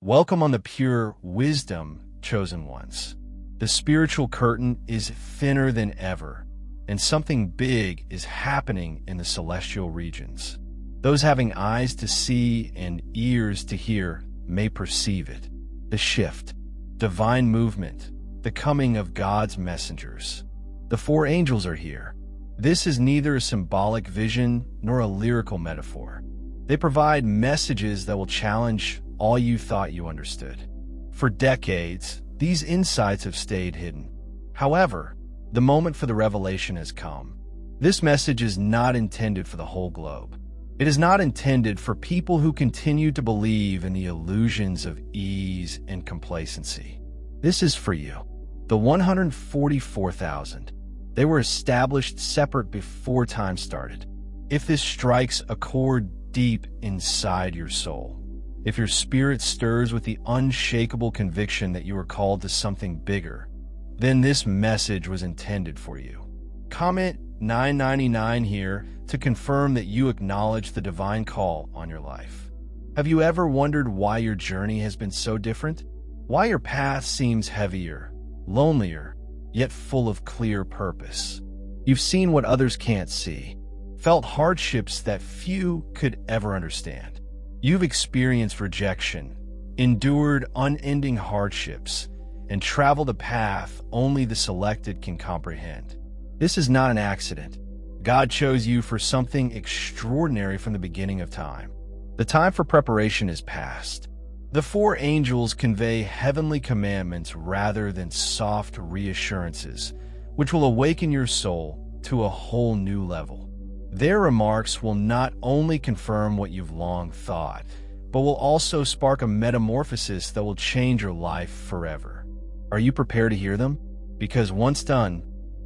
Welcome on the pure wisdom, chosen ones. The spiritual curtain is thinner than ever, and something big is happening in the celestial regions. Those having eyes to see and ears to hear may perceive it. The shift, divine movement, the coming of God's messengers. The four angels are here. This is neither a symbolic vision nor a lyrical metaphor. They provide messages that will challenge all you thought you understood. For decades, these insights have stayed hidden. However, the moment for the revelation has come. This message is not intended for the whole globe. It is not intended for people who continue to believe in the illusions of ease and complacency. This is for you, the 144,000. They were established separate before time started. If this strikes a chord deep inside your soul, if your spirit stirs with the unshakable conviction that you are called to something bigger, then this message was intended for you. Comment 999 here to confirm that you acknowledge the divine call on your life. Have you ever wondered why your journey has been so different? Why your path seems heavier, lonelier, yet full of clear purpose? You've seen what others can't see, felt hardships that few could ever understand. You've experienced rejection, endured unending hardships, and traveled a path only the selected can comprehend. This is not an accident. God chose you for something extraordinary from the beginning of time. The time for preparation is past. The four angels convey heavenly commandments rather than soft reassurances, which will awaken your soul to a whole new level. Their remarks will not only confirm what you've long thought, but will also spark a metamorphosis that will change your life forever. Are you prepared to hear them? Because once done,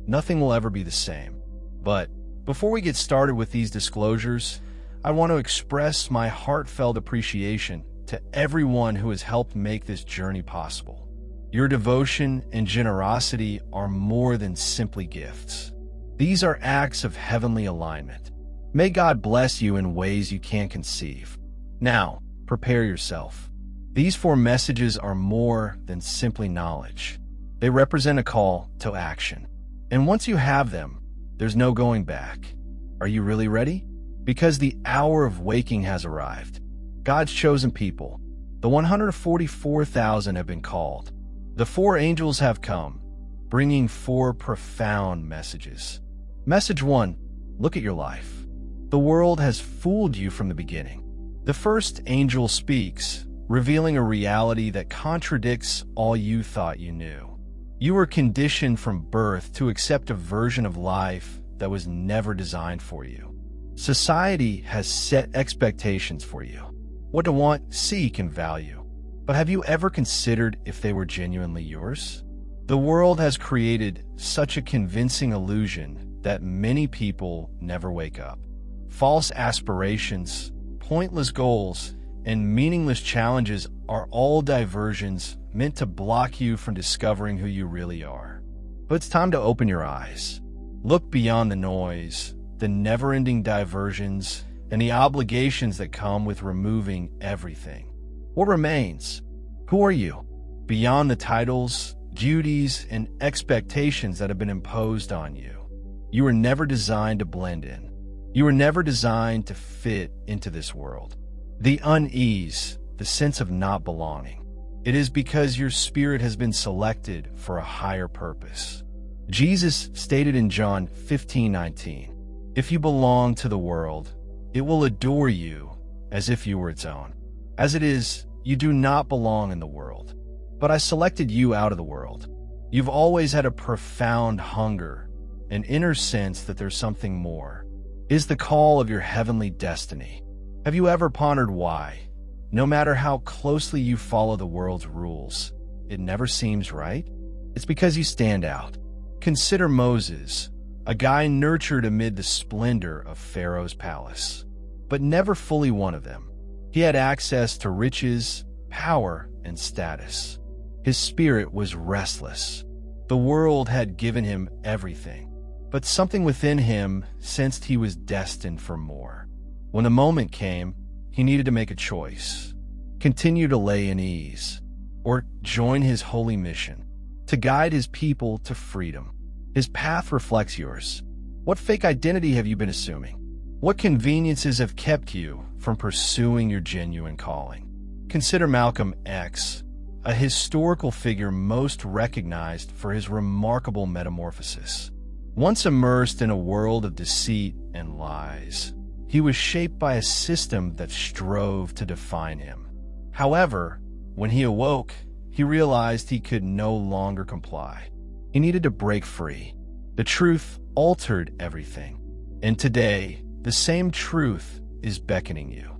nothing will ever be the same. But before we get started with these disclosures, I want to express my heartfelt appreciation to everyone who has helped make this journey possible. Your devotion and generosity are more than simply gifts. These are acts of heavenly alignment. May God bless you in ways you can't conceive. Now, prepare yourself. These four messages are more than simply knowledge. They represent a call to action. And once you have them, there's no going back. Are you really ready? Because the hour of waking has arrived. God's chosen people, the 144,000 have been called. The four angels have come, bringing four profound messages. Message 1, look at your life. The world has fooled you from the beginning. The first angel speaks, revealing a reality that contradicts all you thought you knew. You were conditioned from birth to accept a version of life that was never designed for you. Society has set expectations for you, what to want, seek, and value. But have you ever considered if they were genuinely yours? The world has created such a convincing illusion that many people never wake up. False aspirations, pointless goals, and meaningless challenges are all diversions meant to block you from discovering who you really are. But it's time to open your eyes. Look beyond the noise, the never-ending diversions, and the obligations that come with removing everything. What remains? Who are you? Beyond the titles, duties, and expectations that have been imposed on you. You were never designed to blend in. You were never designed to fit into this world. The unease, the sense of not belonging. It is because your spirit has been selected for a higher purpose. Jesus stated in John 15:19, "If you belong to the world, it will adore you as if you were its own. As it is, you do not belong in the world, but I selected you out of the world." You've always had a profound hunger, an inner sense that there's something more. Is the call of your heavenly destiny. Have you ever pondered why? No matter how closely you follow the world's rules, it never seems right? It's because you stand out. Consider Moses, a guy nurtured amid the splendor of Pharaoh's palace, but never fully one of them. He had access to riches, power, and status. His spirit was restless. The world had given him everything, but something within him sensed he was destined for more. When the moment came, he needed to make a choice. continue to lay in ease, or join his holy mission to guide his people to freedom. His path reflects yours. What fake identity have you been assuming? What conveniences have kept you from pursuing your genuine calling? Consider Malcolm X, a historical figure most recognized for his remarkable metamorphosis. Once immersed in a world of deceit and lies, he was shaped by a system that strove to define him. However, when he awoke, he realized he could no longer comply. He needed to break free. The truth altered everything. And today, the same truth is beckoning you.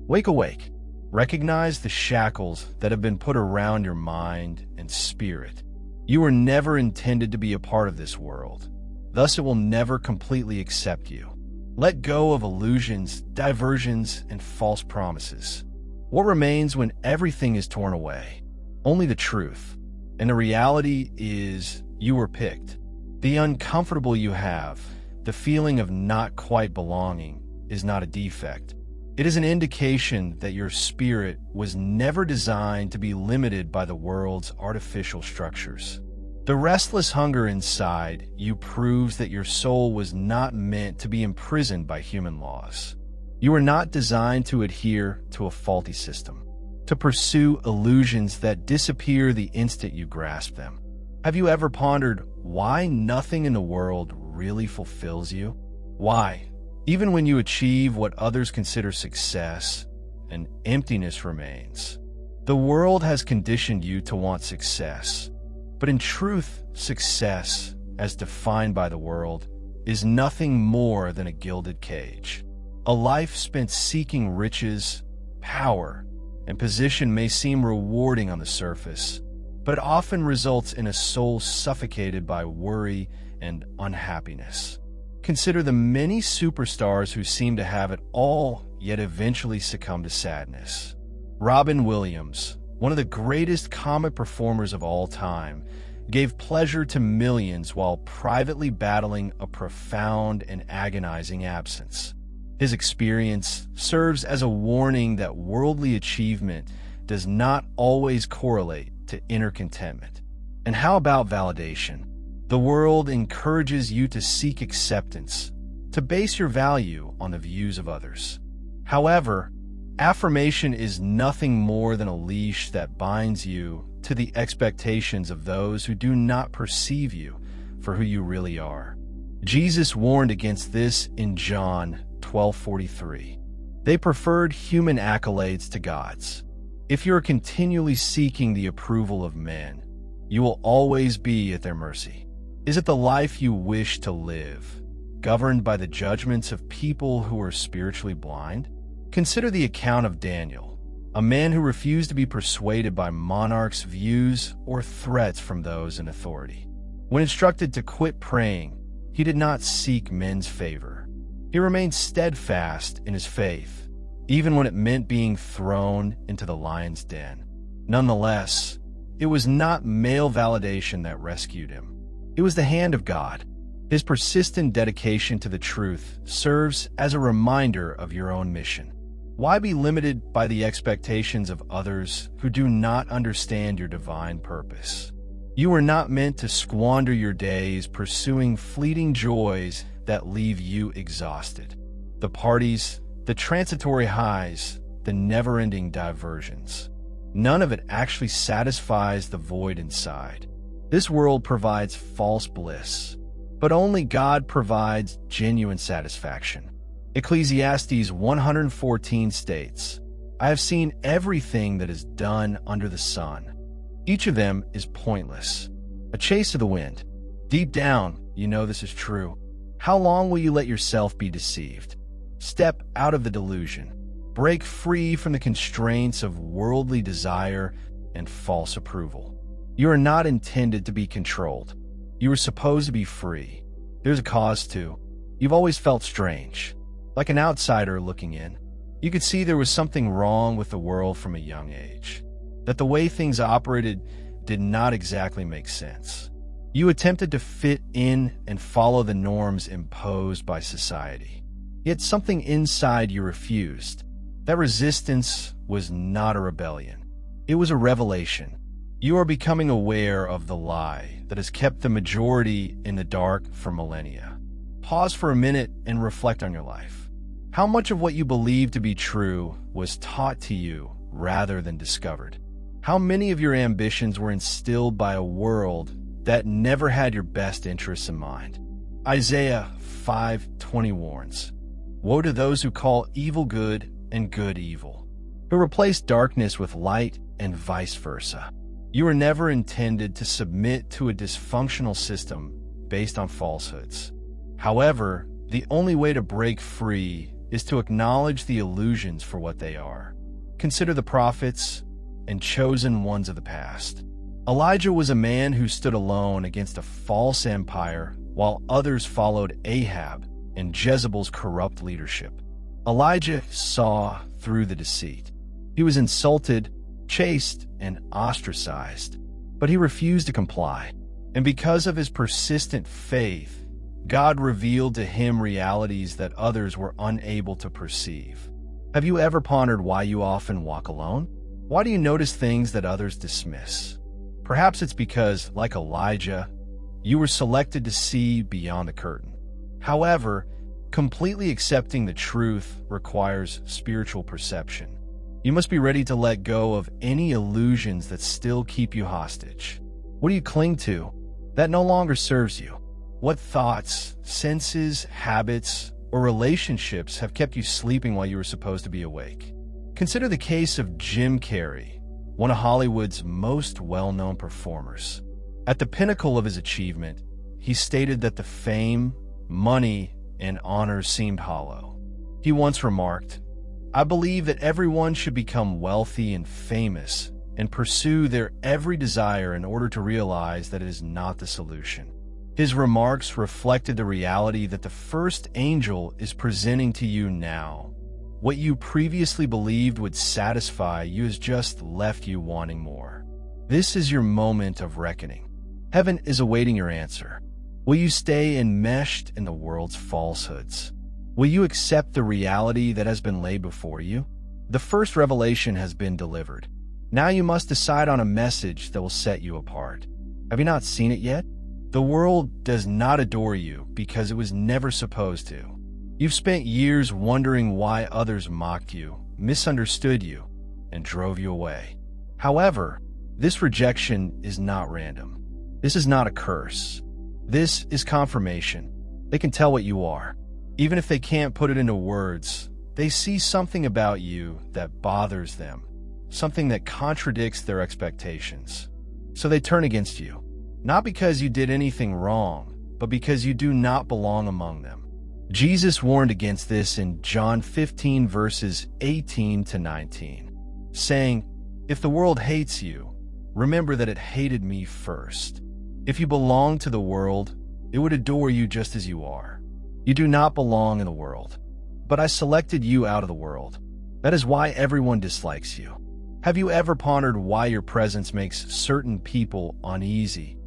Wake awake. Recognize the shackles that have been put around your mind and spirit. You were never intended to be a part of this world. Thus, it will never completely accept you. Let go of illusions, diversions, and false promises. What remains when everything is torn away? Only the truth. And the reality is, you were picked. The uncomfortable you have, the feeling of not quite belonging, is not a defect. It is an indication that your spirit was never designed to be limited by the world's artificial structures. The restless hunger inside you proves that your soul was not meant to be imprisoned by human laws. You were not designed to adhere to a faulty system, to pursue illusions that disappear the instant you grasp them. Have you ever pondered why nothing in the world really fulfills you? Why, even when you achieve what others consider success, an emptiness remains? The world has conditioned you to want success, but in truth, success, as defined by the world, is nothing more than a gilded cage. A life spent seeking riches, power, and position may seem rewarding on the surface, but it often results in a soul suffocated by worry and unhappiness. Consider the many superstars who seem to have it all, yet eventually succumb to sadness. Robin Williams, one of the greatest comic performers of all time, gave pleasure to millions while privately battling a profound and agonizing absence. His experience serves as a warning that worldly achievement does not always correlate to inner contentment. And how about validation? The world encourages you to seek acceptance, to base your value on the views of others. However, affirmation is nothing more than a leash that binds you to the expectations of those who do not perceive you for who you really are. Jesus warned against this in John 12:43. They preferred human accolades to God's. If you're continually seeking the approval of men, you will always be at their mercy. Is it the life you wish to live, governed by the judgments of people who are spiritually blind? Consider the account of Daniel, a man who refused to be persuaded by monarchs' views or threats from those in authority. When instructed to quit praying, he did not seek men's favor. He remained steadfast in his faith, even when it meant being thrown into the lion's den. Nonetheless, it was not male validation that rescued him. It was the hand of God. His persistent dedication to the truth serves as a reminder of your own mission. Why be limited by the expectations of others who do not understand your divine purpose? You were not meant to squander your days pursuing fleeting joys that leave you exhausted. The parties, the transitory highs, the never-ending diversions. None of it actually satisfies the void inside. This world provides false bliss, but only God provides genuine satisfaction. Ecclesiastes 114 states, "I have seen everything that is done under the sun. Each of them is pointless, a chase of the wind." Deep down, you know this is true. How long will you let yourself be deceived? Step out of the delusion. Break free from the constraints of worldly desire and false approval. You are not intended to be controlled. You are supposed to be free. There's a cause too. You've always felt strange, like an outsider looking in. You could see there was something wrong with the world from a young age, that the way things operated did not exactly make sense. You attempted to fit in and follow the norms imposed by society. Yet something inside you refused. That resistance was not a rebellion. It was a revelation. You are becoming aware of the lie that has kept the majority in the dark for millennia. Pause for a minute and reflect on your life. How much of what you believe to be true was taught to you rather than discovered? How many of your ambitions were instilled by a world that never had your best interests in mind? Isaiah 5:20 warns, "Woe to those who call evil good and good evil, who replace darkness with light and vice versa." You were never intended to submit to a dysfunctional system based on falsehoods. However, the only way to break free is to acknowledge the illusions for what they are. Consider the prophets and chosen ones of the past. Elijah was a man who stood alone against a false empire while others followed Ahab and Jezebel's corrupt leadership. Elijah saw through the deceit. He was insulted, chased, and ostracized, but he refused to comply. And because of his persistent faith, God revealed to him realities that others were unable to perceive. Have you ever pondered why you often walk alone? Why do you notice things that others dismiss? Perhaps it's because, like Elijah, you were selected to see beyond the curtain. However, completely accepting the truth requires spiritual perception. You must be ready to let go of any illusions that still keep you hostage. What do you cling to that no longer serves you? What thoughts, senses, habits, or relationships have kept you sleeping while you were supposed to be awake? Consider the case of Jim Carrey, one of Hollywood's most well-known performers. At the pinnacle of his achievement, he stated that the fame, money, and honor seemed hollow. He once remarked, "I believe that everyone should become wealthy and famous and pursue their every desire in order to realize that it is not the solution." His remarks reflected the reality that the first angel is presenting to you now. What you previously believed would satisfy you has just left you wanting more. This is your moment of reckoning. Heaven is awaiting your answer. Will you stay enmeshed in the world's falsehoods? Will you accept the reality that has been laid before you? The first revelation has been delivered. Now you must decide on a message that will set you apart. Have you not seen it yet? The world does not adore you because it was never supposed to. You've spent years wondering why others mocked you, misunderstood you, and drove you away. However, this rejection is not random. This is not a curse. This is confirmation. They can tell what you are. Even if they can't put it into words, they see something about you that bothers them, something that contradicts their expectations. So they turn against you. Not because you did anything wrong, but because you do not belong among them. Jesus warned against this in John 15 verses 18 to 19, saying, "If the world hates you, remember that it hated me first. If you belong to the world, it would adore you just as you are. You do not belong in the world, but I selected you out of the world. That is why everyone dislikes you." Have you ever pondered why your presence makes certain people uneasy,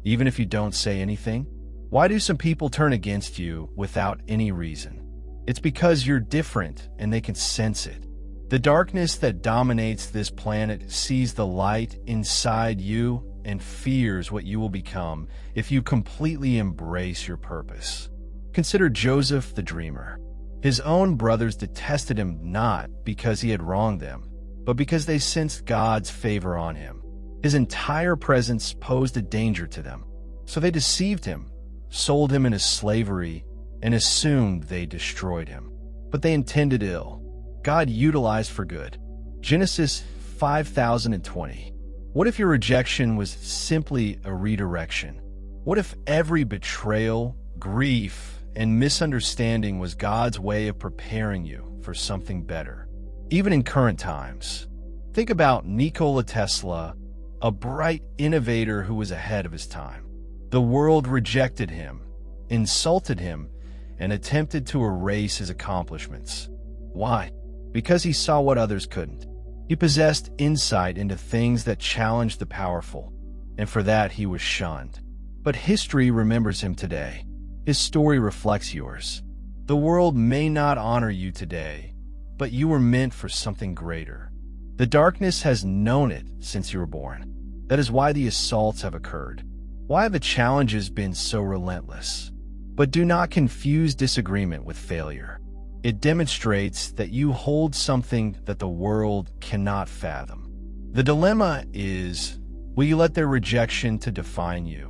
even if you don't say anything? Why do some people turn against you without any reason? It's because you're different and they can sense it. The darkness that dominates this planet sees the light inside you and fears what you will become if you completely embrace your purpose. Consider Joseph the dreamer. His own brothers detested him not because he had wronged them, but because they sensed God's favor on him. His entire presence posed a danger to them. So they deceived him, sold him into slavery, and assumed they destroyed him. But they intended ill. God utilized for good. Genesis 5,020. What if your rejection was simply a redirection? What if every betrayal, grief, and misunderstanding was God's way of preparing you for something better? Even in current times, think about Nikola Tesla, a bright innovator who was ahead of his time. The world rejected him, insulted him, and attempted to erase his accomplishments. Why? Because he saw what others couldn't. He possessed insight into things that challenged the powerful, and for that he was shunned. But history remembers him today. His story reflects yours. The world may not honor you today, but you were meant for something greater. The darkness has known it since you were born. That is why the assaults have occurred. Why have the challenges been so relentless? But do not confuse disagreement with failure. It demonstrates that you hold something that the world cannot fathom. The dilemma is, will you let their rejection to define you?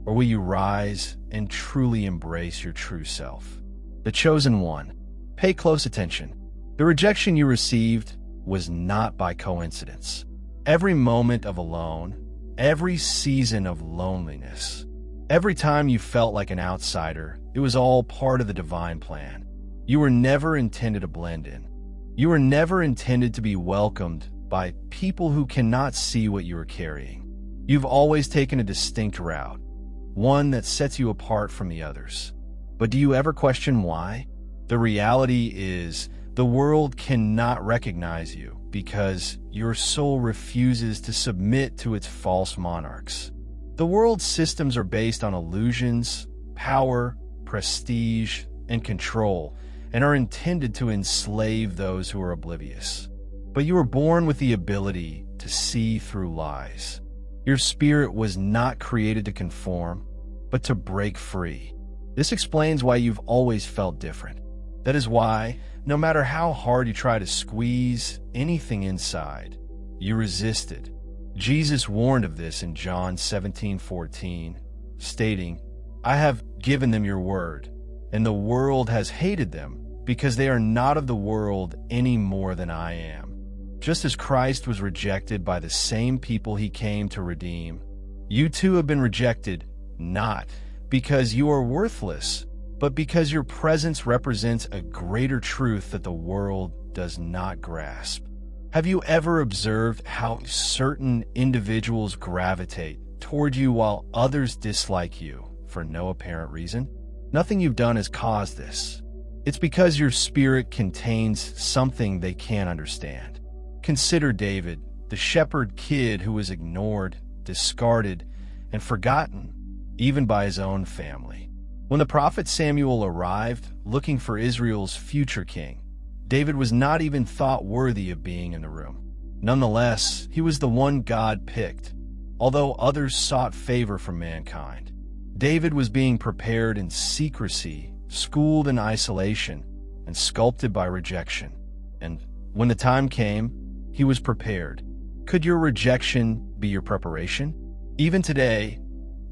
Or will you rise and truly embrace your true self? The chosen one. Pay close attention. The rejection you received was not by coincidence. Every moment of alone, every season of loneliness, every time you felt like an outsider, it was all part of the divine plan. You were never intended to blend in. You were never intended to be welcomed by people who cannot see what you are carrying. You've always taken a distinct route, one that sets you apart from the others. But do you ever question why? The reality is, the world cannot recognize you because your soul refuses to submit to its false monarchs. The world's systems are based on illusions, power, prestige, and control, and are intended to enslave those who are oblivious. But you were born with the ability to see through lies. Your spirit was not created to conform, but to break free. This explains why you've always felt different. That is why, no matter how hard you try to squeeze anything inside, you resisted. Jesus warned of this in John 17:14, stating, "I have given them your word, and the world has hated them, because they are not of the world any more than I am." Just as Christ was rejected by the same people he came to redeem, you too have been rejected, not because you are worthless, but because your presence represents a greater truth that the world does not grasp. Have you ever observed how certain individuals gravitate toward you while others dislike you for no apparent reason? Nothing you've done has caused this. It's because your spirit contains something they can't understand. Consider David, the shepherd kid who was ignored, discarded, and forgotten, even by his own family. When the prophet Samuel arrived, looking for Israel's future king, David was not even thought worthy of being in the room. Nonetheless, he was the one God picked, although others sought favor from mankind. David was being prepared in secrecy, schooled in isolation, and sculpted by rejection. And when the time came, he was prepared. Could your rejection be your preparation? Even today,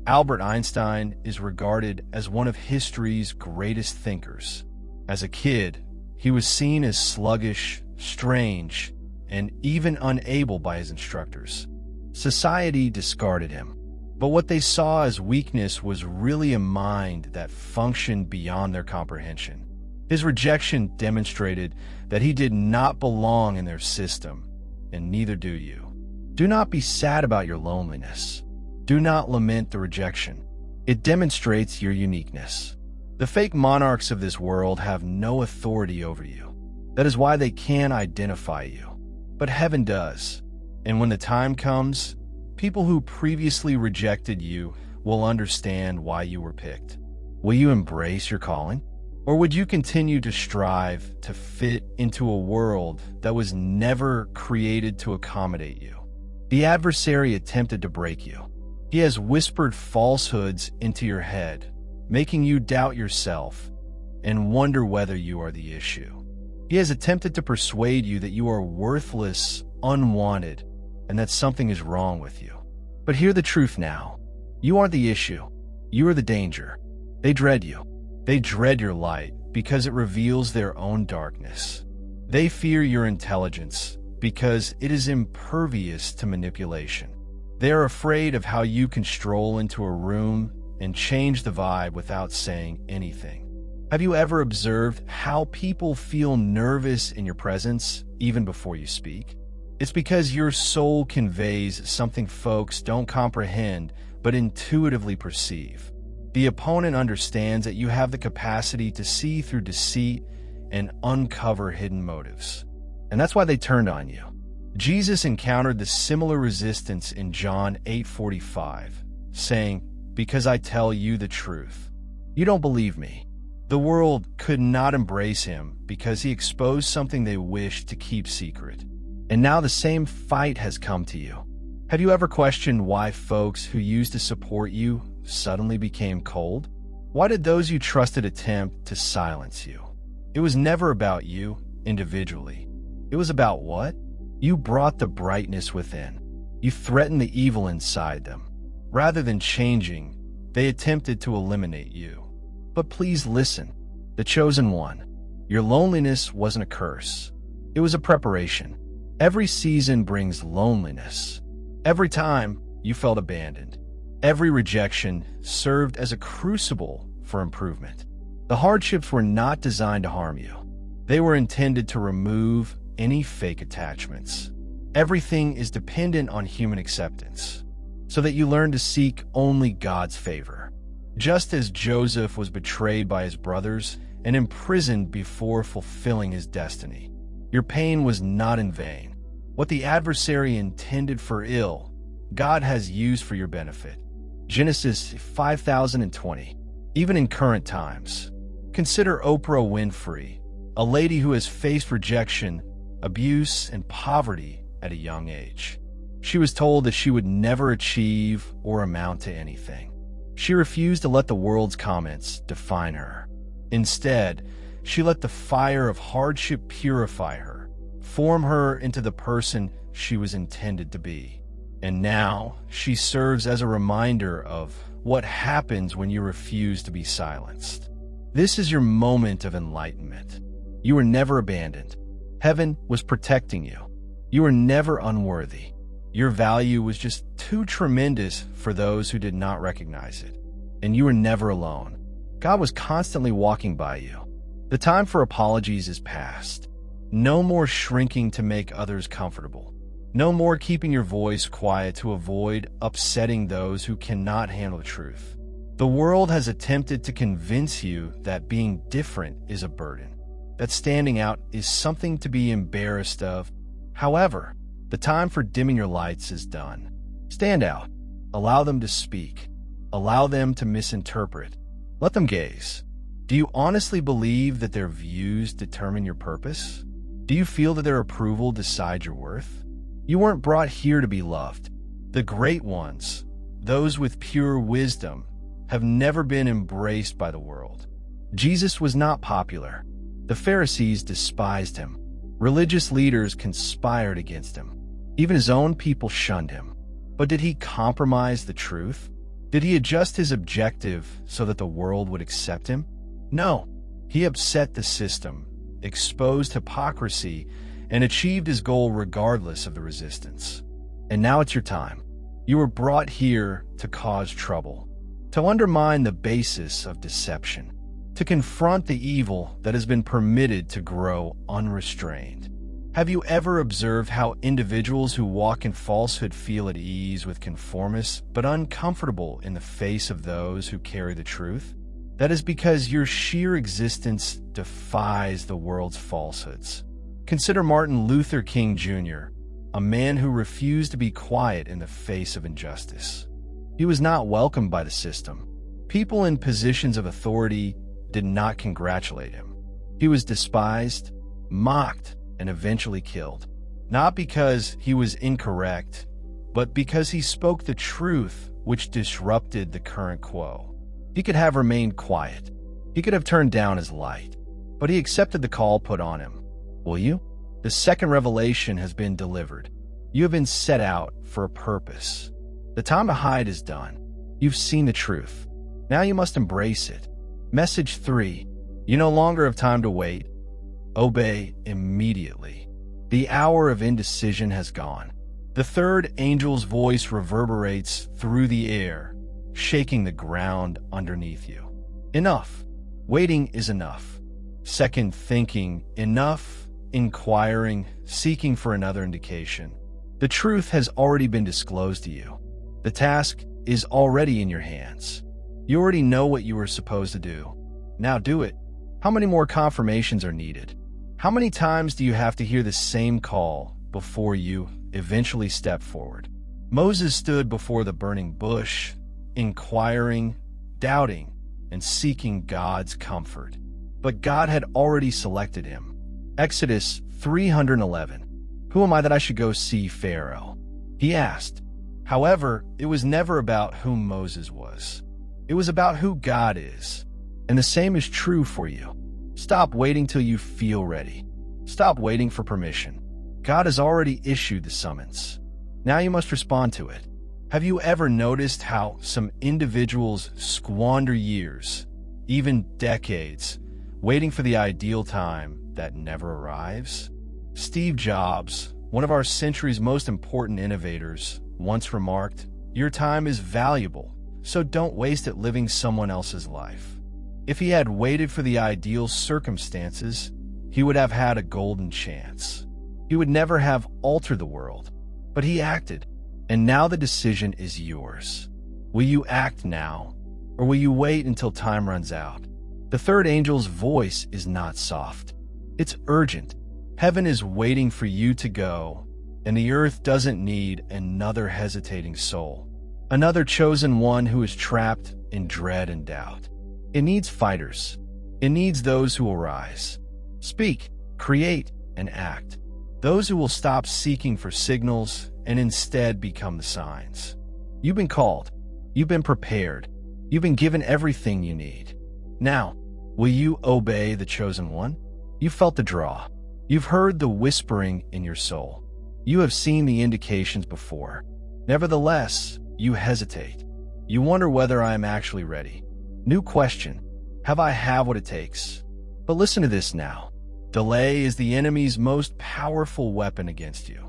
Albert Einstein is regarded as one of history's greatest thinkers. As a kid, he was seen as sluggish, strange, and even unable by his instructors. Society discarded him, but what they saw as weakness was really a mind that functioned beyond their comprehension. His rejection demonstrated that he did not belong in their system, and neither do you. Do not be sad about your loneliness. Do not lament the rejection. It demonstrates your uniqueness. The fake monarchs of this world have no authority over you. That is why they can't identify you. But heaven does. And when the time comes, people who previously rejected you will understand why you were picked. Will you embrace your calling? Or would you continue to strive to fit into a world that was never created to accommodate you? The adversary attempted to break you. He has whispered falsehoods into your head, making you doubt yourself and wonder whether you are the issue. He has attempted to persuade you that you are worthless, unwanted, and that something is wrong with you. But hear the truth now. You aren't the issue. You are the danger. They dread you. They dread your light because it reveals their own darkness. They fear your intelligence because it is impervious to manipulation. They are afraid of how you can stroll into a room and change the vibe without saying anything. Have you ever observed how people feel nervous in your presence even before you speak? It's because your soul conveys something folks don't comprehend but intuitively perceive. The opponent understands that you have the capacity to see through deceit and uncover hidden motives. And that's why they turned on you. Jesus encountered the similar resistance in John 8:45, saying, "Because I tell you the truth, you don't believe me." The world could not embrace him because he exposed something they wished to keep secret. And now the same fight has come to you. Have you ever questioned why folks who used to support you suddenly became cold? Why did those you trusted attempt to silence you? It was never about you individually. It was about what? You brought the brightness within. You threatened the evil inside them. Rather than changing, they attempted to eliminate you. But please listen, the chosen one. Your loneliness wasn't a curse. It was a preparation. Every season brings loneliness. Every time you felt abandoned. Every rejection served as a crucible for improvement. The hardships were not designed to harm you. They were intended to remove any fake attachments. Everything is dependent on human acceptance, so that you learn to seek only God's favor. Just as Joseph was betrayed by his brothers and imprisoned before fulfilling his destiny, your pain was not in vain. What the adversary intended for ill, God has used for your benefit. Genesis 5020. Even in current times, consider Oprah Winfrey, a lady who has faced rejection, abuse, and poverty at a young age. She was told that she would never achieve or amount to anything. She refused to let the world's comments define her. Instead, she let the fire of hardship purify her, form her into the person she was intended to be. And now, she serves as a reminder of what happens when you refuse to be silenced. This is your moment of enlightenment. You were never abandoned. Heaven was protecting you. You were never unworthy. Your value was just too tremendous for those who did not recognize it. And you were never alone. God was constantly walking by you. The time for apologies is past. No more shrinking to make others comfortable. No more keeping your voice quiet to avoid upsetting those who cannot handle the truth. The world has attempted to convince you that being different is a burden, that standing out is something to be embarrassed of. However, the time for dimming your lights is done. Stand out. Allow them to speak. Allow them to misinterpret. Let them gaze. Do you honestly believe that their views determine your purpose? Do you feel that their approval decides your worth? You weren't brought here to be loved. The great ones, those with pure wisdom, have never been embraced by the world. Jesus was not popular. The Pharisees despised him. Religious leaders conspired against him. Even his own people shunned him. But did he compromise the truth? Did he adjust his objective so that the world would accept him? No. He upset the system, exposed hypocrisy, and achieved his goal regardless of the resistance. And now it's your time. You were brought here to cause trouble, to undermine the basis of deception, to confront the evil that has been permitted to grow unrestrained. Have you ever observed how individuals who walk in falsehood feel at ease with conformists but uncomfortable in the face of those who carry the truth? That is because your sheer existence defies the world's falsehoods. Consider Martin Luther King Jr., a man who refused to be quiet in the face of injustice. He was not welcomed by the system. People in positions of authority did not congratulate him. He was despised, mocked, and eventually killed. Not because he was incorrect, but because he spoke the truth which disrupted the current quo. He could have remained quiet. He could have turned down his light, but he accepted the call put on him. Will you? The second revelation has been delivered. You have been set out for a purpose. The time to hide is done. You've seen the truth. Now you must embrace it. Message 3. You no longer have time to wait. Obey immediately. The hour of indecision has gone. The third angel's voice reverberates through the air, shaking the ground underneath you. Enough. Waiting is enough. Second thinking, enough. Inquiring, seeking for another indication. The truth has already been disclosed to you. The task is already in your hands. You already know what you were supposed to do. Now do it. How many more confirmations are needed? How many times do you have to hear the same call before you eventually step forward? Moses stood before the burning bush, inquiring, doubting, and seeking God's comfort. But God had already selected him. Exodus 311. Who am I that I should go see Pharaoh? He asked. However, it was never about who Moses was. It was about who God is. And the same is true for you. Stop waiting till you feel ready. Stop waiting for permission. God has already issued the summons. Now you must respond to it. Have you ever noticed how some individuals squander years, even decades, waiting for the ideal time that never arrives? Steve Jobs, one of our century's most important innovators, once remarked, "Your time is valuable, so don't waste it living someone else's life." If he had waited for the ideal circumstances, he would have had a golden chance. He would never have altered the world, but he acted, and now the decision is yours. Will you act now, or will you wait until time runs out? The third angel's voice is not soft. It's urgent. Heaven is waiting for you to go, and the earth doesn't need another hesitating soul, another chosen one who is trapped in dread and doubt. It needs fighters. It needs those who will rise, speak, create, and act. Those who will stop seeking for signals and instead become the signs. You've been called. You've been prepared. You've been given everything you need. Now, will you obey the chosen one? You felt the draw. You've heard the whispering in your soul. You have seen the indications before. Nevertheless, you hesitate. You wonder whether I am actually ready. New question. Have I what it takes? But listen to this now. Delay is the enemy's most powerful weapon against you.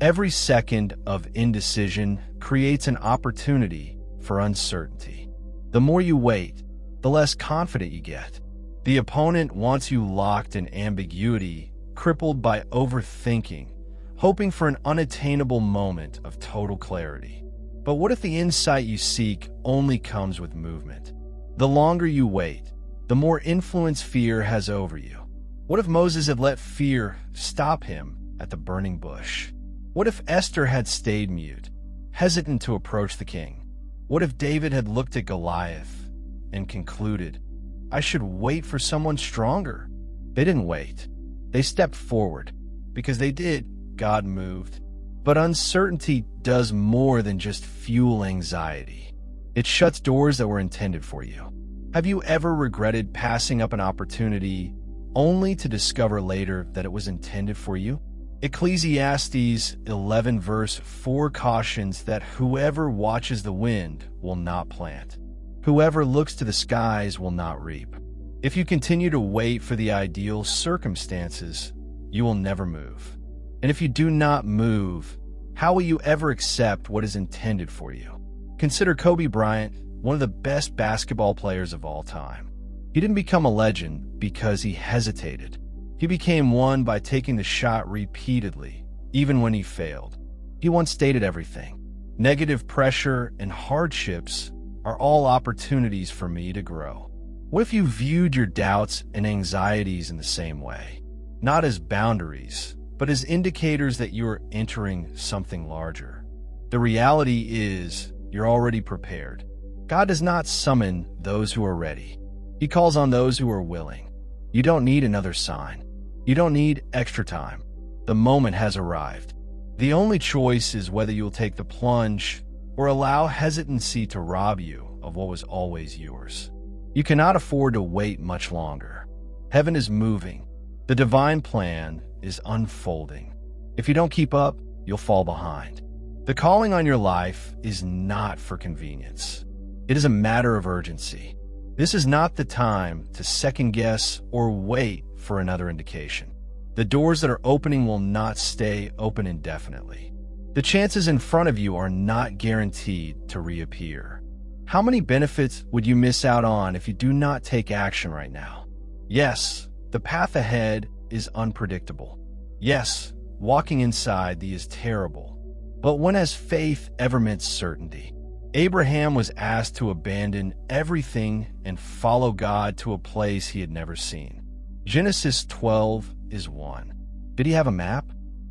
Every second of indecision creates an opportunity for uncertainty. The more you wait, the less confident you get. The opponent wants you locked in ambiguity, crippled by overthinking, hoping for an unattainable moment of total clarity. But what if the insight you seek only comes with movement? The longer you wait, the more influence fear has over you. What if Moses had let fear stop him at the burning bush? What if Esther had stayed mute, hesitant to approach the king? What if David had looked at Goliath and concluded, I should wait for someone stronger? They didn't wait. They stepped forward. Because they did, God moved. But uncertainty does more than just fuel anxiety. It shuts doors that were intended for you. Have you ever regretted passing up an opportunity only to discover later that it was intended for you? Ecclesiastes 11 verse 4 cautions that whoever watches the wind will not plant. Whoever looks to the skies will not reap. If you continue to wait for the ideal circumstances, you will never move. And if you do not move, how will you ever accept what is intended for you? Consider Kobe Bryant, one of the best basketball players of all time. He didn't become a legend because he hesitated. He became one by taking the shot repeatedly, even when he failed. He once stated everything. Negative pressure and hardships are all opportunities for me to grow. What if you viewed your doubts and anxieties in the same way? Not as boundaries, but as indicators that you are entering something larger. The reality is, you're already prepared. God does not summon those who are ready. He calls on those who are willing. You don't need another sign. You don't need extra time. The moment has arrived. The only choice is whether you'll take the plunge or allow hesitancy to rob you of what was always yours. You cannot afford to wait much longer. Heaven is moving. The divine plan is unfolding. If you don't keep up, you'll fall behind. The calling on your life is not for convenience. It is a matter of urgency. This is not the time to second guess or wait for another indication. The doors that are opening will not stay open indefinitely. The chances in front of you are not guaranteed to reappear. How many benefits would you miss out on if you do not take action right now? Yes, the path ahead is unpredictable. Yes, walking inside the is terrible. But when has faith ever meant certainty? Abraham was asked to abandon everything and follow God to a place he had never seen. Genesis 12 is one. Did he have a map?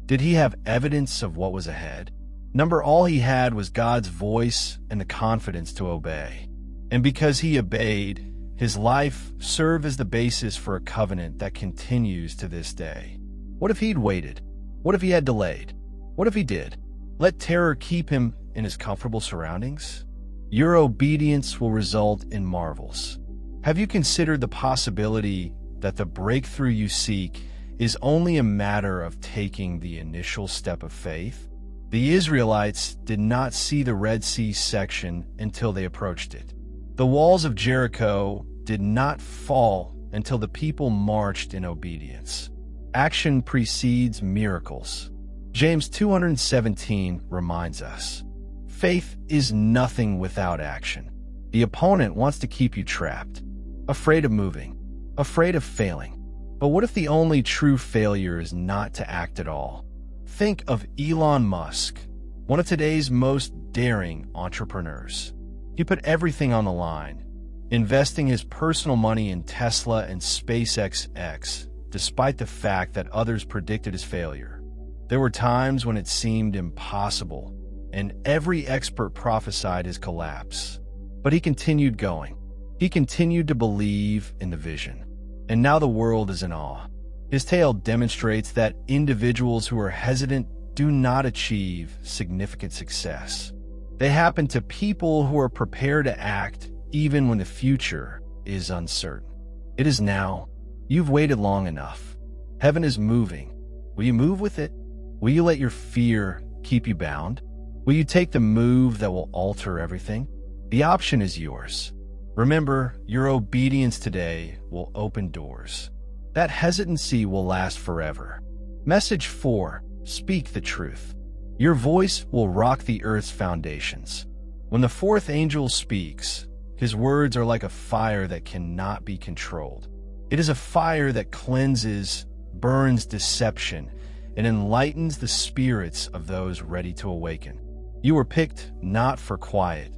Did he have evidence of what was ahead? All he had was God's voice and the confidence to obey. And because he obeyed, his life served as the basis for a covenant that continues to this day. What if he'd waited? What if he had delayed? What if he did? Let terror keep him in his comfortable surroundings? Your obedience will result in marvels. Have you considered the possibility that the breakthrough you seek is only a matter of taking the initial step of faith? The Israelites did not see the Red Sea section until they approached it. The walls of Jericho did not fall until the people marched in obedience. Action precedes miracles. James 2:17 reminds us, faith is nothing without action. The opponent wants to keep you trapped, afraid of moving, afraid of failing. But what if the only true failure is not to act at all? Think of Elon Musk, one of today's most daring entrepreneurs. He put everything on the line, investing his personal money in Tesla and SpaceX, despite the fact that others predicted his failure. There were times when it seemed impossible, and every expert prophesied his collapse. But he continued going. He continued to believe in the vision. And now the world is in awe. His tale demonstrates that individuals who are hesitant do not achieve significant success. They happen to people who are prepared to act even when the future is uncertain. It is now. You've waited long enough. Heaven is moving. Will you move with it? Will you let your fear keep you bound? Will you take the move that will alter everything? The option is yours. Remember, your obedience today will open doors. That hesitancy will last forever. Message 4. Speak the truth. Your voice will rock the earth's foundations. When the fourth angel speaks, his words are like a fire that cannot be controlled. It is a fire that cleanses, burns deception, and enlightens the spirits of those ready to awaken. You were picked not for quiet,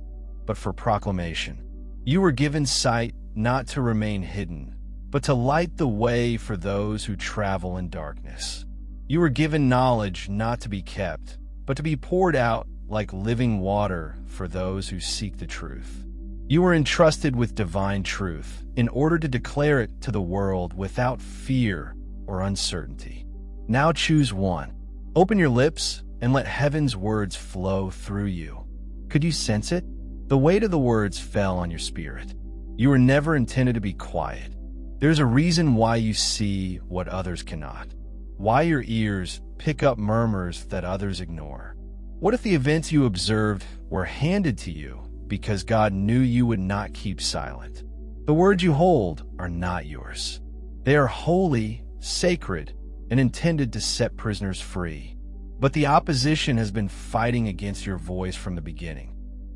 but for proclamation. You were given sight not to remain hidden, but to light the way for those who travel in darkness. You were given knowledge not to be kept, but to be poured out like living water for those who seek the truth. You were entrusted with divine truth in order to declare it to the world without fear or uncertainty. Now choose one. Open your lips and let heaven's words flow through you. Could you sense it? The weight of the words fell on your spirit. You were never intended to be quiet. There's a reason why you see what others cannot, why your ears pick up murmurs that others ignore. What if the events you observed were handed to you because God knew you would not keep silent? The words you hold are not yours. They are holy, sacred, and intended to set prisoners free. But the opposition has been fighting against your voice from the beginning.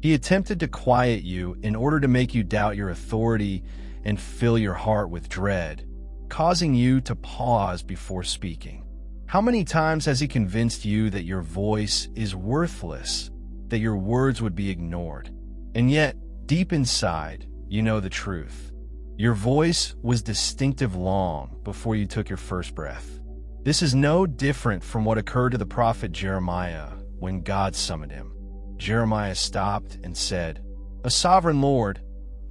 He attempted to quiet you in order to make you doubt your authority and fill your heart with dread, causing you to pause before speaking. How many times has he convinced you that your voice is worthless, that your words would be ignored? And yet, deep inside, you know the truth. Your voice was distinctive long before you took your first breath. This is no different from what occurred to the prophet Jeremiah when God summoned him. Jeremiah stopped and said, "A sovereign Lord,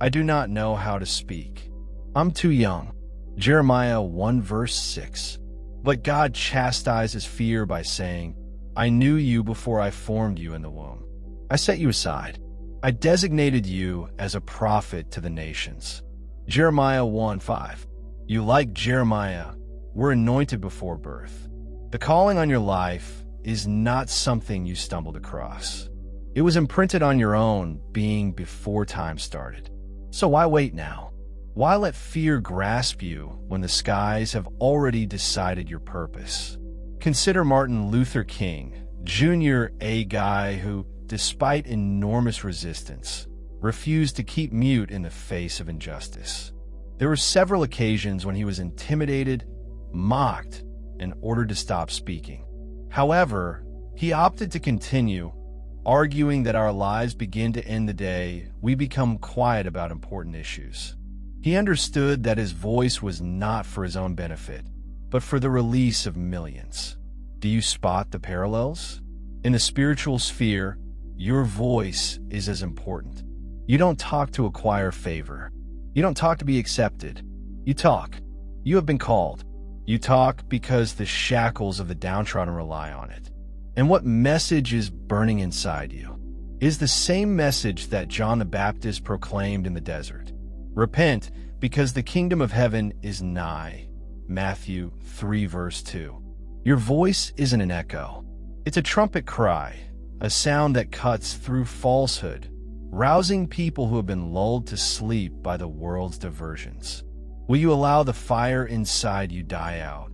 I do not know how to speak. I'm too young." Jeremiah 1 verse 6. But God chastises fear by saying, "I knew you before I formed you in the womb. I set you aside. I designated you as a prophet to the nations." Jeremiah 1:5. You, like Jeremiah, were anointed before birth. The calling on your life is not something you stumbled across. It was imprinted on your own being before time started. So why wait now? Why let fear grasp you when the skies have already decided your purpose? Consider Martin Luther King, Jr., a guy who, despite enormous resistance, refused to keep mute in the face of injustice. There were several occasions when he was intimidated, mocked, and ordered to stop speaking. However, he opted to continue, arguing that our lives begin to end the day we become quiet about important issues. He understood that his voice was not for his own benefit, but for the release of millions. Do you spot the parallels? In the spiritual sphere, your voice is as important. You don't talk to acquire favor. You don't talk to be accepted. You talk. You have been called. You talk because the shackles of the downtrodden rely on it. And what message is burning inside you? Is the same message that John the Baptist proclaimed in the desert. Repent, because the kingdom of heaven is nigh. Matthew 3 verse 2. Your voice isn't an echo. It's a trumpet cry, a sound that cuts through falsehood, rousing people who have been lulled to sleep by the world's diversions. Will you allow the fire inside you die out?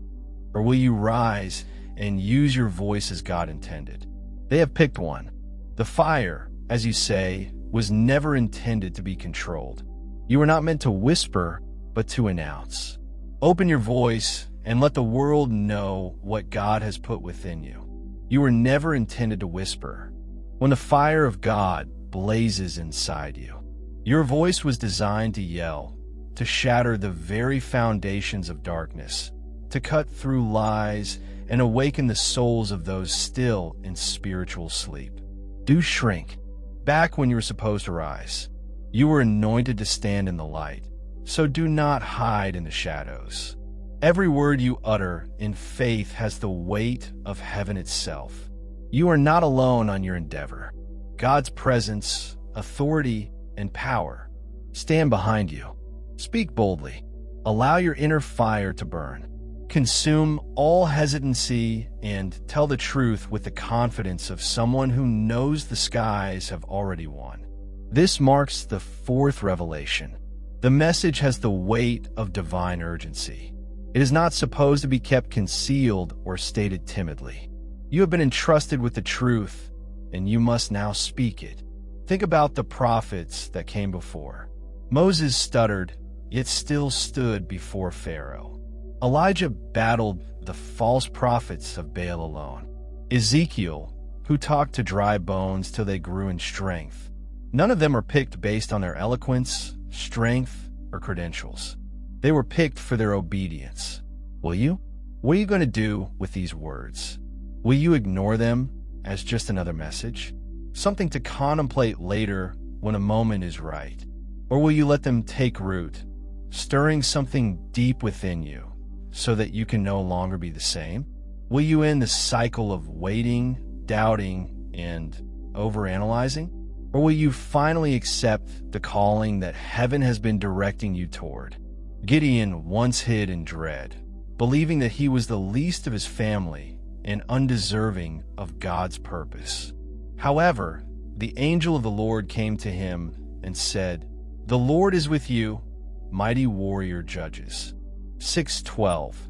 Or will you rise and use your voice as God intended? They have picked one. The fire, as you say, was never intended to be controlled. You were not meant to whisper, but to announce. Open your voice and let the world know what God has put within you. You were never intended to whisper. When the fire of God blazes inside you, your voice was designed to yell, to shatter the very foundations of darkness, to cut through lies and awaken the souls of those still in spiritual sleep. Do shrink back when you were supposed to rise. You were anointed to stand in the light, so do not hide in the shadows. Every word you utter in faith has the weight of heaven itself. You are not alone on your endeavor. God's presence, authority, and power stand behind you. Speak boldly. Allow your inner fire to burn. Consume all hesitancy and tell the truth with the confidence of someone who knows the skies have already won. This marks the fourth revelation. The message has the weight of divine urgency. It is not supposed to be kept concealed or stated timidly. You have been entrusted with the truth, and you must now speak it. Think about the prophets that came before. Moses stuttered, yet still stood before Pharaoh. Elijah battled the false prophets of Baal alone. Ezekiel, who talked to dry bones till they grew in strength. None of them are picked based on their eloquence, strength, or credentials. They were picked for their obedience. Will you? What are you going to do with these words? Will you ignore them as just another message? Something to contemplate later when a moment is right? Or will you let them take root, stirring something deep within you, so that you can no longer be the same? Will you end the cycle of waiting, doubting, and overanalyzing? Or will you finally accept the calling that heaven has been directing you toward? Gideon once hid in dread, believing that he was the least of his family and undeserving of God's purpose. However, the angel of the Lord came to him and said, "The Lord is with you, mighty warrior Judges." 6:12.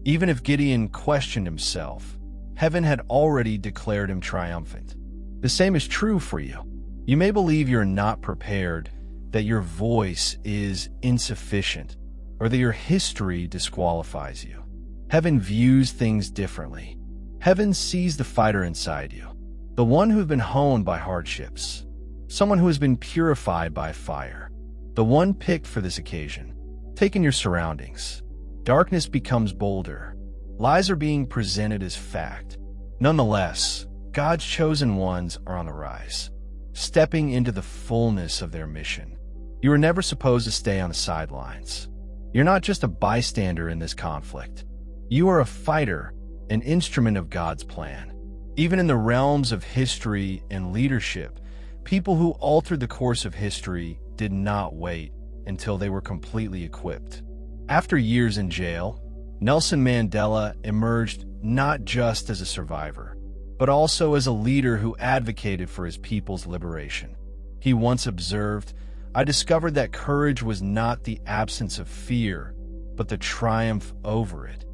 Even if Gideon questioned himself, heaven had already declared him triumphant. The same is true for you. You may believe you're not prepared, that your voice is insufficient, or that your history disqualifies you. Heaven views things differently. Heaven sees the fighter inside you, the one who has been honed by hardships, someone who has been purified by fire, the one picked for this occasion. Take in your surroundings. Darkness becomes bolder. Lies are being presented as fact. Nonetheless, God's chosen ones are on the rise, stepping into the fullness of their mission. You are never supposed to stay on the sidelines. You're not just a bystander in this conflict. You are a fighter, an instrument of God's plan. Even in the realms of history and leadership, people who altered the course of history did not wait until they were completely equipped. After years in jail, Nelson Mandela emerged not just as a survivor, but also as a leader who advocated for his people's liberation. He once observed, "I discovered that courage was not the absence of fear, but the triumph over it."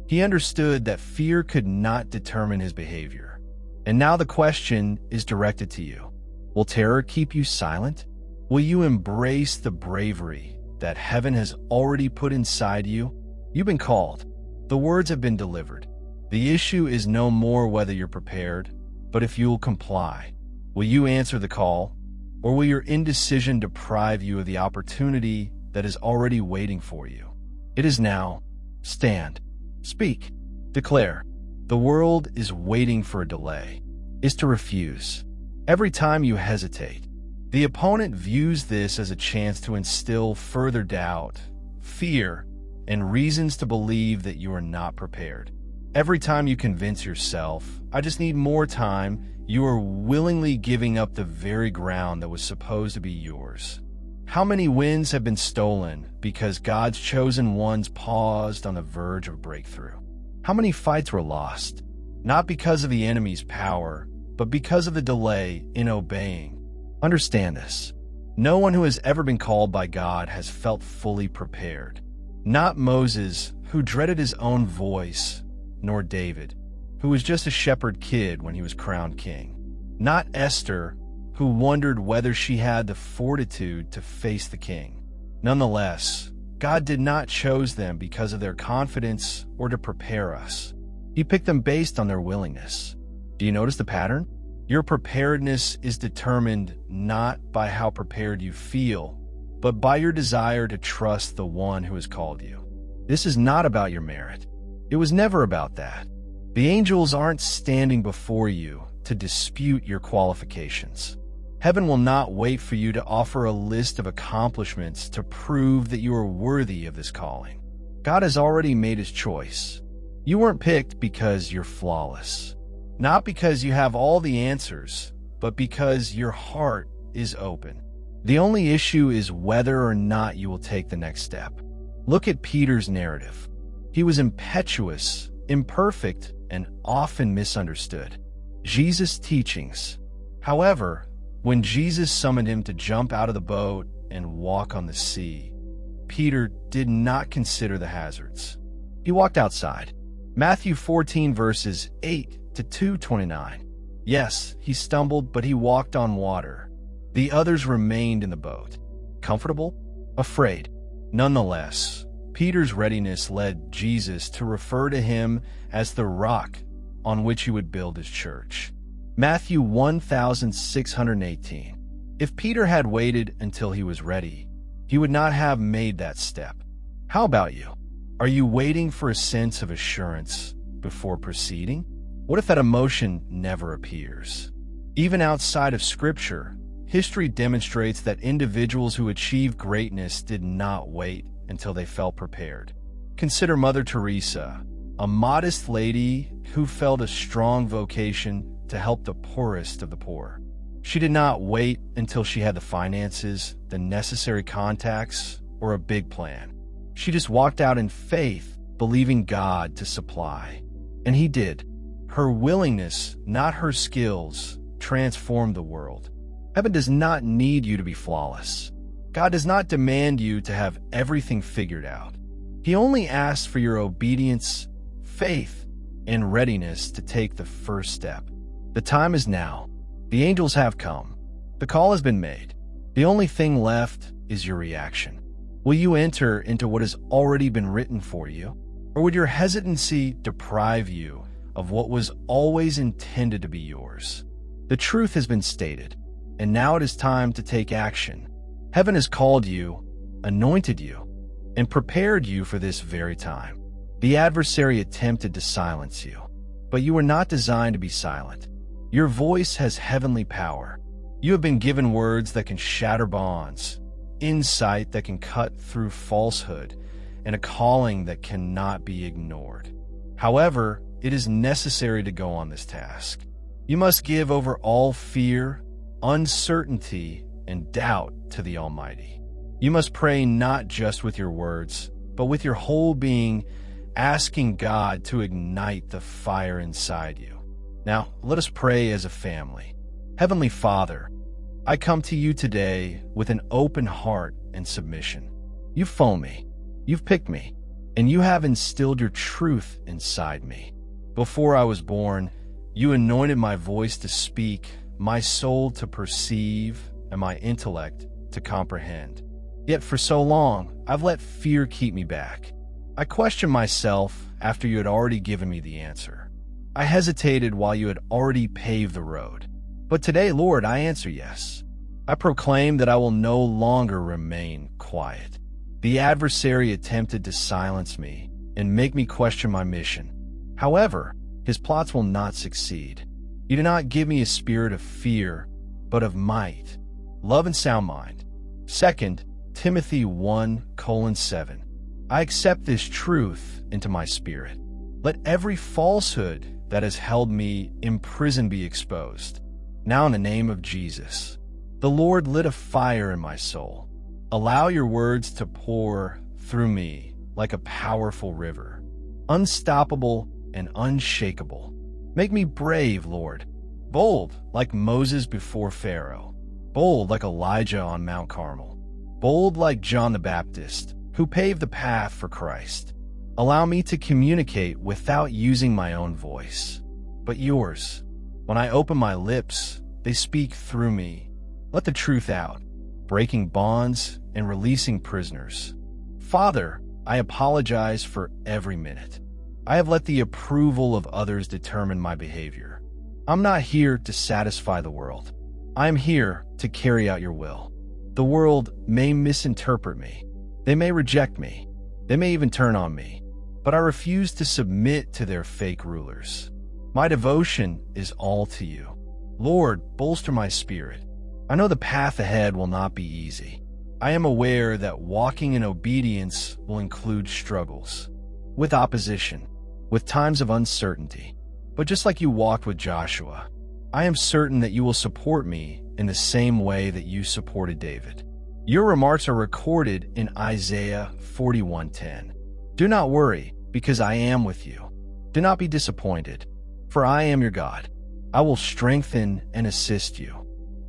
He understood that fear could not determine his behavior. And now the question is directed to you. Will terror keep you silent? Will you embrace the bravery that heaven has already put inside you? You've been called. The words have been delivered. The issue is no more whether you're prepared, but if you'll comply. Will you answer the call, or will your indecision deprive you of the opportunity that is already waiting for you? It is now. Stand. Speak. Declare. The world is waiting for a delay, is to refuse. Every time you hesitate, the opponent views this as a chance to instill further doubt, fear, and reasons to believe that you are not prepared. Every time you convince yourself, I just need more time, you are willingly giving up the very ground that was supposed to be yours. How many wins have been stolen because God's chosen ones paused on the verge of breakthrough? How many fights were lost, not because of the enemy's power, but because of the delay in obeying? Understand this. No one who has ever been called by God has felt fully prepared. Not Moses, who dreaded his own voice, nor David, who was just a shepherd kid when he was crowned king. Not Esther, who wondered whether she had the fortitude to face the king. Nonetheless, God did not choose them because of their confidence or to prepare us. He picked them based on their willingness. Do you notice the pattern? Your preparedness is determined not by how prepared you feel, but by your desire to trust the one who has called you. This is not about your merit. It was never about that. The angels aren't standing before you to dispute your qualifications. Heaven will not wait for you to offer a list of accomplishments to prove that you are worthy of this calling. God has already made his choice. You weren't picked because you're flawless. Not because you have all the answers, but because your heart is open. The only issue is whether or not you will take the next step. Look at Peter's narrative. He was impetuous, imperfect, and often misunderstood. Jesus' teachings. However, when Jesus summoned him to jump out of the boat and walk on the sea, Peter did not consider the hazards. He walked outside. Matthew 14 verses 8 to 2:29. Yes, he stumbled, but he walked on water. The others remained in the boat. Comfortable? Afraid. Nonetheless, Peter's readiness led Jesus to refer to him as the rock on which he would build his church. Matthew 1618. If Peter had waited until he was ready, he would not have made that step. How about you? Are you waiting for a sense of assurance before proceeding? What if that emotion never appears? Even outside of Scripture, history demonstrates that individuals who achieved greatness did not wait until they felt prepared. Consider Mother Teresa, a modest lady who felt a strong vocation to help the poorest of the poor. She did not wait until she had the finances, the necessary contacts, or a big plan. She just walked out in faith, believing God to supply. And he did. Her willingness, not her skills, transformed the world. Heaven does not need you to be flawless. God does not demand you to have everything figured out. He only asks for your obedience, faith, and readiness to take the first step. The time is now. The angels have come. The call has been made. The only thing left is your reaction. Will you enter into what has already been written for you? Or would your hesitancy deprive you of what was always intended to be yours? The truth has been stated, and now it is time to take action. Heaven has called you, anointed you, and prepared you for this very time. The adversary attempted to silence you, but you were not designed to be silent. Your voice has heavenly power. You have been given words that can shatter bonds, insight that can cut through falsehood, and a calling that cannot be ignored. However, it is necessary to go on this task. You must give over all fear, uncertainty, and doubt to the Almighty. You must pray not just with your words, but with your whole being, asking God to ignite the fire inside you. Now, let us pray as a family. Heavenly Father, I come to you today with an open heart and submission. You've phoned me, you've picked me, and you have instilled your truth inside me. Before I was born, you anointed my voice to speak, my soul to perceive, and my intellect to comprehend. Yet for so long, I've let fear keep me back. I questioned myself after you had already given me the answer. I hesitated while you had already paved the road. But today, Lord, I answer yes. I proclaim that I will no longer remain quiet. The adversary attempted to silence me and make me question my mission. However, his plots will not succeed. You do not give me a spirit of fear, but of might, love, and sound mind. 2 Timothy 1:7. I accept this truth into my spirit. Let every falsehood that has held me imprisoned be exposed. Now in the name of Jesus, the Lord lit a fire in my soul. Allow your words to pour through me like a powerful river, unstoppable and unshakable. Make me brave, Lord, bold like Moses before Pharaoh, bold like Elijah on Mount Carmel, bold like John the Baptist, who paved the path for Christ. Allow me to communicate without using my own voice, but yours. When I open my lips, they speak through me. Let the truth out, breaking bonds and releasing prisoners. Father, I apologize for every minute. I have let the approval of others determine my behavior. I'm not here to satisfy the world. I am here to carry out your will. The world may misinterpret me. They may reject me. They may even turn on me. But I refuse to submit to their fake rulers. My devotion is all to you. Lord, bolster my spirit. I know the path ahead will not be easy. I am aware that walking in obedience will include struggles, with opposition, with times of uncertainty. But just like you walked with Joshua, I am certain that you will support me in the same way that you supported David. Your remarks are recorded in Isaiah 41:10. Do not worry, because I am with you. Do not be disappointed, for I am your God. I will strengthen and assist you.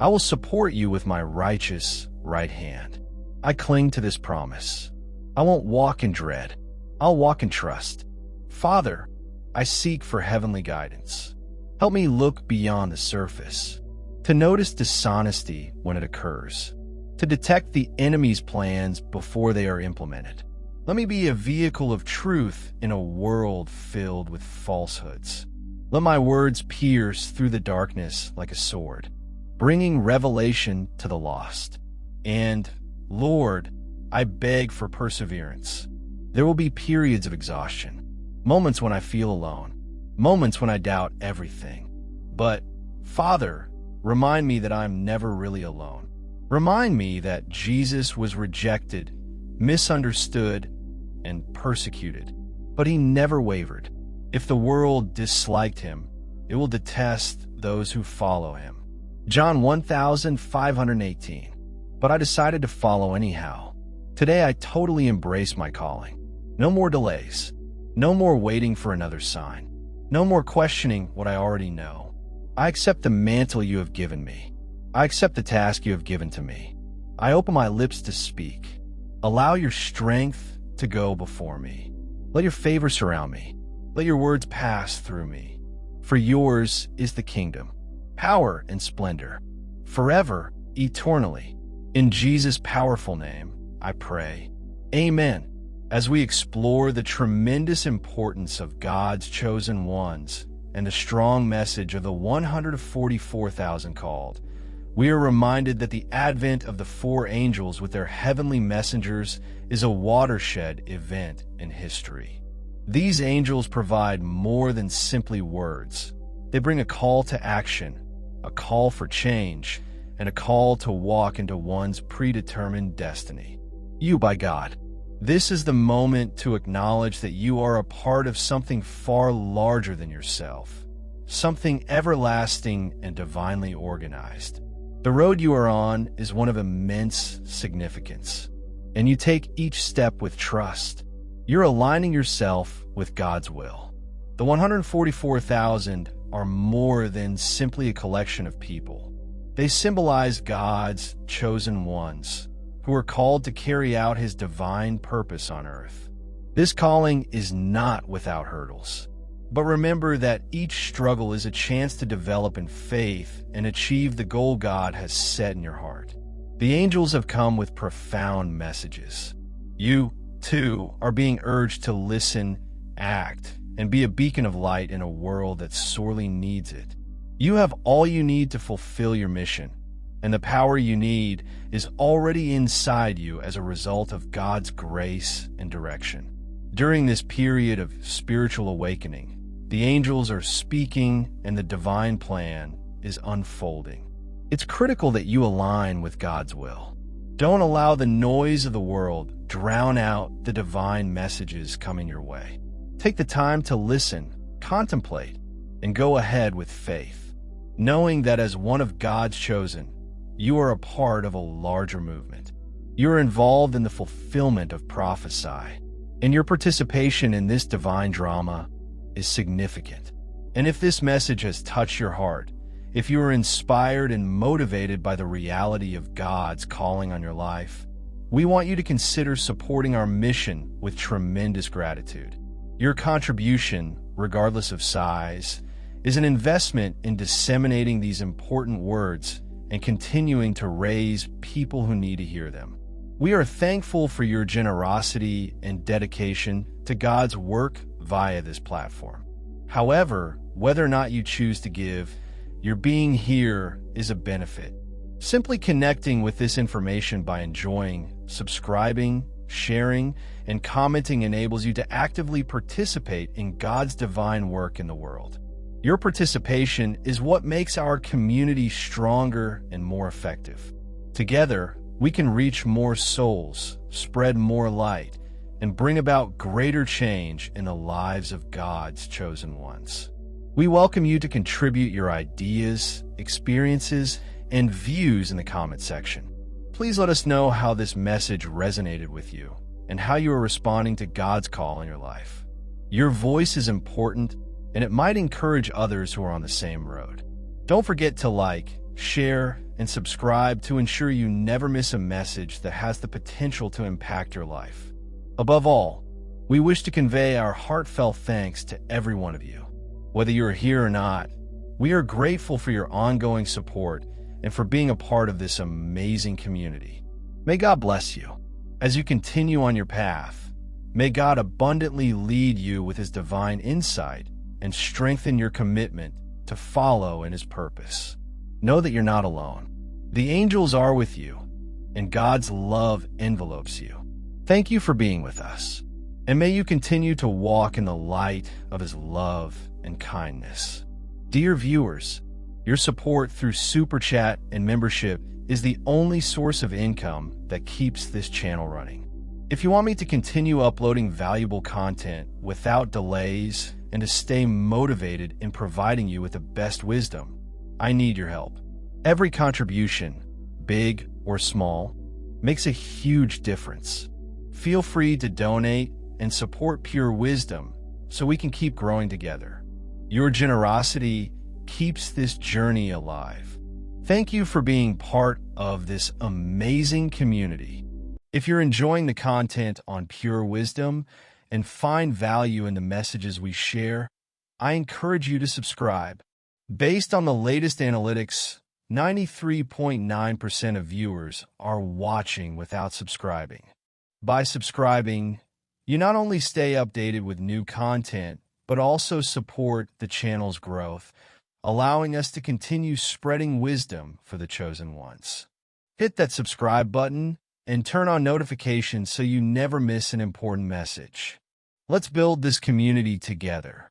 I will support you with my righteous right hand. I cling to this promise. I won't walk in dread. I'll walk in trust. Father, I seek for heavenly guidance. Help me look beyond the surface, to notice dishonesty when it occurs, to detect the enemy's plans before they are implemented. Let me be a vehicle of truth in a world filled with falsehoods. Let my words pierce through the darkness like a sword, bringing revelation to the lost. And, Lord, I beg for perseverance. There will be periods of exhaustion, moments when I feel alone, moments when I doubt everything. But, Father, remind me that I'm never really alone. Remind me that Jesus was rejected, misunderstood, and persecuted, but he never wavered. If the world disliked him, it will detest those who follow him. John 1518. But I decided to follow anyhow. Today I totally embrace my calling. No more delays. No more waiting for another sign. No more questioning what I already know. I accept the mantle you have given me. I accept the task you have given to me. I open my lips to speak. Allow your strength to go before me. Let your favor surround me. Let your words pass through me. For yours is the kingdom, power and splendor, forever, eternally. In Jesus' powerful name, I pray. Amen. As we explore the tremendous importance of God's chosen ones and the strong message of the 144,000 called, we are reminded that the advent of the four angels with their heavenly messengers is a watershed event in history. These angels provide more than simply words. They bring a call to action, a call for change, and a call to walk into one's predetermined destiny. You by God. This is the moment to acknowledge that you are a part of something far larger than yourself, something everlasting and divinely organized. The road you are on is one of immense significance, and you take each step with trust. You're aligning yourself with God's will. The 144,000 are more than simply a collection of people. They symbolize God's chosen ones, who are called to carry out his divine purpose on earth. This calling is not without hurdles. But remember that each struggle is a chance to develop in faith and achieve the goal God has set in your heart. The angels have come with profound messages. You, too, are being urged to listen, act, and be a beacon of light in a world that sorely needs it. You have all you need to fulfill your mission, and the power you need is already inside you as a result of God's grace and direction. During this period of spiritual awakening, the angels are speaking and the divine plan is unfolding. It's critical that you align with God's will. Don't allow the noise of the world drown out the divine messages coming your way. Take the time to listen, contemplate, and go ahead with faith, knowing that as one of God's chosen, you are a part of a larger movement. You are involved in the fulfillment of prophecy, and your participation in this divine drama is significant. And if this message has touched your heart, if you are inspired and motivated by the reality of God's calling on your life, we want you to consider supporting our mission with tremendous gratitude. Your contribution, regardless of size, is an investment in disseminating these important words and continuing to raise people who need to hear them. We are thankful for your generosity and dedication to God's work via this platform. However, whether or not you choose to give, your being here is a benefit. Simply connecting with this information by enjoying, subscribing, sharing, and commenting enables you to actively participate in God's divine work in the world. Your participation is what makes our community stronger and more effective. Together, we can reach more souls, spread more light, and bring about greater change in the lives of God's chosen ones. We welcome you to contribute your ideas, experiences, and views in the comment section. Please let us know how this message resonated with you and how you are responding to God's call in your life. Your voice is important, and it might encourage others who are on the same road. Don't forget to like, share, and subscribe to ensure you never miss a message that has the potential to impact your life. Above all, we wish to convey our heartfelt thanks to every one of you. Whether you're here or not, we are grateful for your ongoing support and for being a part of this amazing community. May God bless you. As you continue on your path, may God abundantly lead you with His divine insight and strengthen your commitment to follow in His purpose. Know that you're not alone. The angels are with you, and God's love envelopes you. Thank you for being with us, and may you continue to walk in the light of His love and kindness. Dear viewers, your support through Super Chat and membership is the only source of income that keeps this channel running. If you want me to continue uploading valuable content without delays and to stay motivated in providing you with the best wisdom, I need your help. Every contribution, big or small, makes a huge difference. Feel free to donate and support Pure Wisdom so we can keep growing together. Your generosity keeps this journey alive. Thank you for being part of this amazing community. If you're enjoying the content on Pure Wisdom and find value in the messages we share, I encourage you to subscribe. Based on the latest analytics, 93.9% of viewers are watching without subscribing. By subscribing, you not only stay updated with new content, but also support the channel's growth, allowing us to continue spreading wisdom for the chosen ones. Hit that subscribe button and turn on notifications so you never miss an important message. Let's build this community together.